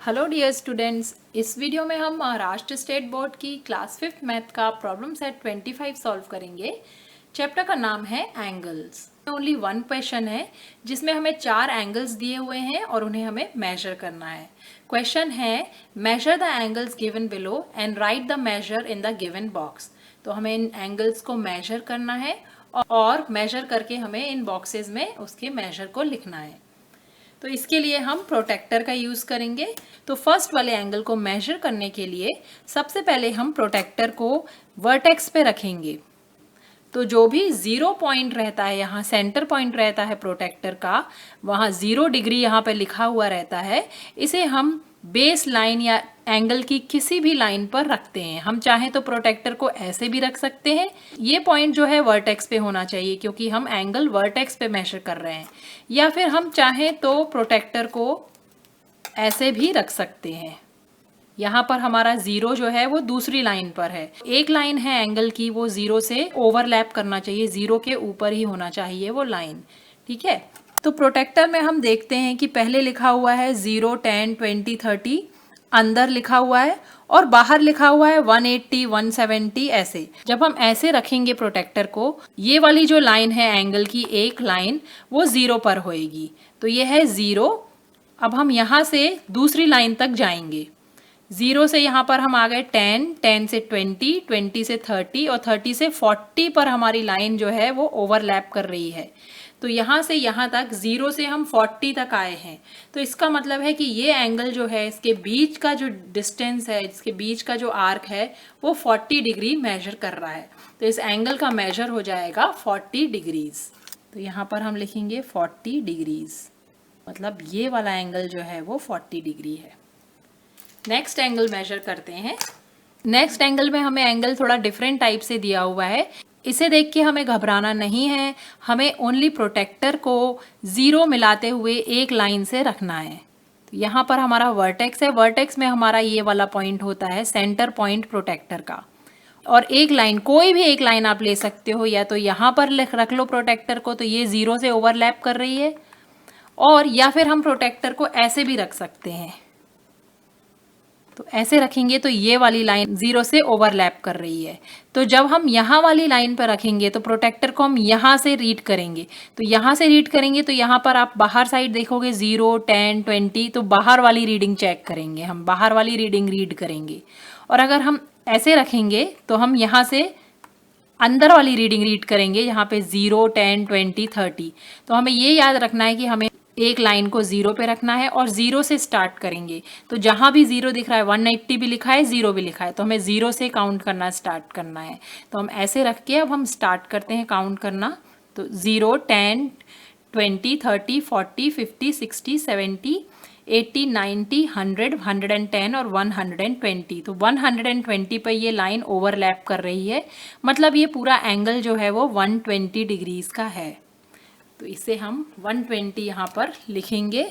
Hello dear students, इस video में हम महाराष्ट्र स्टेट बोर्ड की क्लास 5th मैथ का प्रॉब्लम सेट 25 सॉल्व करेंगे। चैप्टर का नाम है एंगल्स। ओनली वन क्वेश्चन है जिसमें हमें 4 एंगल्स दिए हुए हैं और उन्हें हमें मेजर करना है। क्वेश्चन है measure the angles given below and write the measure in the given box. तो हमें इन एंगल्स को मेजर करना है और मेजर करके हमें इन बॉक्सेस में उसके मेजर को लिखना है। तो इसके लिए हम प्रोटेक्टर का यूज करेंगे। तो फर्स्ट वाले एंगल को मेजर करने के लिए सबसे पहले हम प्रोटेक्टर को वर्टेक्स पे रखेंगे। तो जो भी 0 पॉइंट रहता है, यहाँ सेंटर पॉइंट रहता है प्रोटेक्टर का, वहाँ 0 डिग्री यहाँ पे लिखा हुआ रहता है। इसे हम बेस लाइन या एंगल की किसी भी लाइन पर रखते हैं। हम चाहें तो प्रोटेक्टर को ऐसे भी रख सकते हैं। ये पॉइंट जो है वर्टेक्स पे होना चाहिए क्योंकि हम एंगल वर्टेक्स पे मेजर कर रहे हैं। या फिर हम चाहें तो प्रोटेक्टर को ऐसे भी रख सकते हैं। यहाँ पर हमारा 0 जो है वो दूसरी लाइन पर है। एक लाइन है एंगल की, वो 0 से ओवरलैप करना चाहिए, 0 के ऊपर ही होना चाहिए वो लाइन। ठीक है, तो प्रोटेक्टर में हम देखते हैं कि पहले लिखा हुआ है 0, 10, 20, 30 अंदर लिखा हुआ है और बाहर लिखा हुआ है 180, 170 ऐसे। जब हम ऐसे रखेंगे प्रोटेक्टर को, ये वाली जो लाइन है एंगल की एक लाइन, वो 0 पर होएगी। तो ये है 0। अब हम यहाँ से दूसरी लाइन तक जाएंगे। 0 से यहाँ पर हम आ गए 10, 10 से 20, 20 से 30 और 30 से 40 पर हमारी लाइन जो है वो ओवरलैप कर रही है। तो यहाँ से यहाँ तक 0 से हम 40 तक आए हैं। तो इसका मतलब है कि ये एंगल जो है, इसके बीच का जो डिस्टेंस है, इसके बीच का जो आर्क है, वो 40 डिग्री मेजर कर रहा है। तो इस एंगल का मेजर हो जाएगा 40 डिग्रीज। तो यहाँ पर हम लिखेंगे 40 डिग्रीज, मतलब ये वाला एंगल जो है वो 40 डिग्री है। नेक्स्ट एंगल मेजर करते हैं। नेक्स्ट एंगल में हमें एंगल थोड़ा डिफरेंट टाइप से दिया हुआ है। इसे देख के हमें घबराना नहीं है, हमें ओनली प्रोटेक्टर को 0 मिलाते हुए एक लाइन से रखना है। तो यहाँ पर हमारा वर्टेक्स है, वर्टेक्स में हमारा ये वाला पॉइंट होता है सेंटर पॉइंट प्रोटेक्टर का। और एक लाइन, कोई भी एक लाइन आप ले सकते हो, या तो यहाँ पर रख लो प्रोटेक्टर को, तो ये 0 से ओवरलैप कर रही है, और या फिर हम प्रोटेक्टर को ऐसे भी रख सकते हैं। तो ऐसे रखेंगे तो ये वाली लाइन 0 से ओवरलैप कर रही है। तो जब हम यहाँ वाली लाइन पर रखेंगे तो प्रोटेक्टर को हम यहाँ से रीड करेंगे। तो यहाँ से रीड करेंगे तो यहाँ पर आप बाहर साइड देखोगे 0, 10, 20, तो बाहर वाली रीडिंग चेक करेंगे, हम बाहर वाली रीडिंग रीड करेंगे। और अगर हम ऐसे रखेंगे तो हम यहाँ से अंदर वाली रीडिंग रीड करेंगे, यहाँ पे 0, 10, 20, 30। तो हमें ये याद रखना है कि हमें एक लाइन को 0 पे रखना है और 0 से स्टार्ट करेंगे। तो जहां भी 0 दिख रहा है, 180 भी लिखा है, 0 भी लिखा है, तो हमें 0 से काउंट करना स्टार्ट करना है। तो हम ऐसे रख के अब हम स्टार्ट करते हैं काउंट करना। तो 0, 10, 20, 30, 40, 50, 60, 70, 80, 90, 100, 110 और 120। तो 120 पर ये लाइन ओवरलैप कर रही है, मतलब ये पूरा एंगल जो है वो 120 डिग्रीज का है। तो इसे हम 120 यहाँ पर लिखेंगे,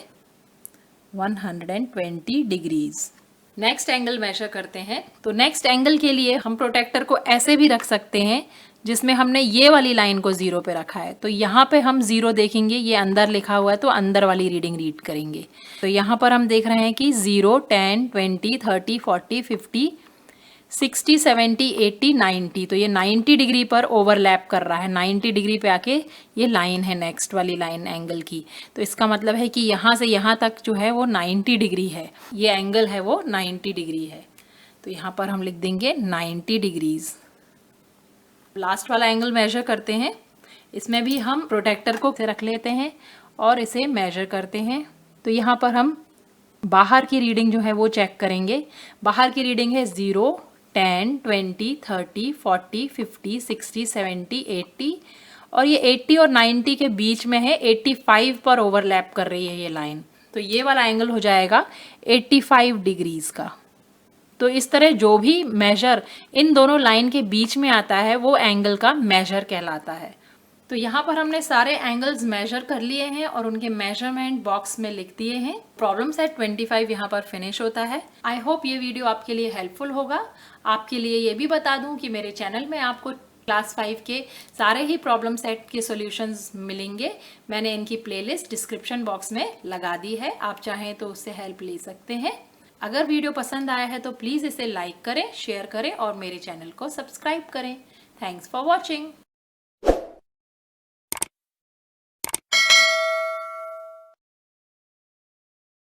120 डिग्रीज। नेक्स्ट एंगल मेजर करते हैं। तो नेक्स्ट एंगल के लिए हम प्रोटेक्टर को ऐसे भी रख सकते हैं जिसमें हमने ये वाली लाइन को 0 पे रखा है। तो यहाँ पे हम 0 देखेंगे, ये अंदर लिखा हुआ है तो अंदर वाली रीडिंग रीड करेंगे। तो यहाँ पर हम देख रहे हैं कि 0, 10, 20, 30, 40, 50, 60, 70, 80, 90। तो ये 90 डिग्री पर ओवरलैप कर रहा है। 90 डिग्री पे आके ये लाइन है नेक्स्ट वाली लाइन एंगल की। तो इसका मतलब है कि यहाँ से यहाँ तक जो है वो 90 डिग्री है, ये एंगल है वो 90 डिग्री है। तो यहाँ पर हम लिख देंगे 90 डिग्रीज। लास्ट वाला एंगल मेजर करते हैं। इसमें भी हम प्रोटेक्टर को रख लेते हैं और इसे मेजर करते हैं। तो यहाँ पर हम बाहर की रीडिंग जो है वो चेक करेंगे। बाहर की रीडिंग है 0, 10, 20, 30, 40, 50, 60, 70, 80 और ये 80 और 90 के बीच में है, 85 पर ओवरलैप कर रही है ये लाइन। तो ये वाला एंगल हो जाएगा 85 डिग्रीज का। तो इस तरह जो भी मेजर इन दोनों लाइन के बीच में आता है वो एंगल का मेजर कहलाता है। तो यहाँ पर हमने सारे एंगल्स मेजर कर लिए हैं और उनके मेजरमेंट बॉक्स में लिख दिए हैं। प्रॉब्लम सेट 25 यहाँ पर फिनिश होता है। आई होप ये वीडियो आपके लिए हेल्पफुल होगा। आपके लिए ये भी बता दूं कि मेरे चैनल में आपको क्लास 5 के सारे ही प्रॉब्लम सेट के सॉल्यूशंस मिलेंगे। मैंने इनकी प्लेलिस्ट डिस्क्रिप्शन बॉक्स में लगा दी है, आप चाहें तो उससे हेल्प ले सकते हैं। अगर वीडियो पसंद आया है तो प्लीज़ इसे लाइक करें, शेयर करें और मेरे चैनल को सब्सक्राइब करें। Thanks for watching.